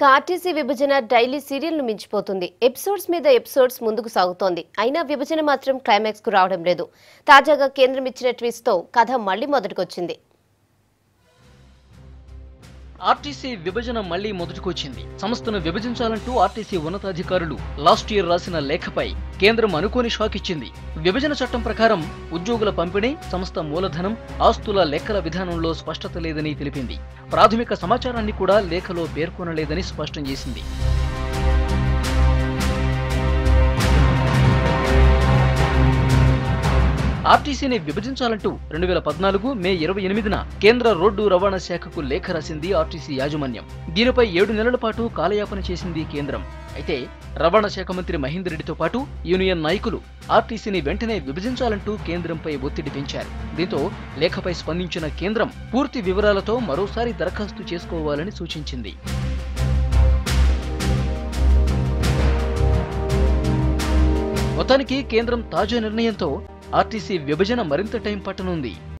RTC విభజన daily సీరియల్ను మించిపోతుంది. Episodes మీద episodes ముందుకు సాగుతోంది. అయినా విభజన మాత్రం క్లైమాక్స్ కు రావడం లేదు. తాజాగా కేంద్రం ఇచ్చిన ట్విస్ట్ తో కథ మళ్లీ మొదటికొచ్చింది. ఆర్టీసీ విభజన మళ్లీ మొదటికొచ్చింది. సంస్థను విభజించాలంటూ ఆర్టీసీ ఉన్నతాధికారులు లాస్ట్ ఇయర్ రాసిన లేఖపై కేంద్రం అనుకోని షాక్ ఇచ్చింది. విభజన చట్టం ప్రకారం ఉద్యోగుల పంపిణీ, సంస్థ మూలధనం, ఆస్తుల లెక్కల విధానంలో స్పష్టత లేదని తెలిపింది. ప్రాథమిక సమాచారాన్ని కూడా లేఖలో పేర్కొనలేదని స్పష్టం చేసింది. ఆర్టీసీని విభజించాలంటూ 2014 మే 28న కేంద్ర రోడ్డు రవాణా శాఖకు లేఖ రాసింది ఆర్టీసీ యాజమాన్యం. దీనిపై 7 నెలల పాటు కాలయాపన చేసింది కేంద్రం. అయితే రవాణా శాఖ మంత్రి మహేందర్ రెడ్డితో పాటు యూనియన్ నాయకులు ఆర్టీసీని వెంటనే విభజించాలంటూ కేంద్రంపై ఒత్తిడి పెంచారు. దీంతో లేఖపై స్పందించిన కేంద్రం పూర్తి వివరాలతో మరోసారి దరఖాస్తు చేసుకోవాలని సూచించింది. మొత్తానికి కేంద్రం తాజా నిర్ణయంతో ఆర్టీసీ విభజన మరింత టైం పట్టనుంది.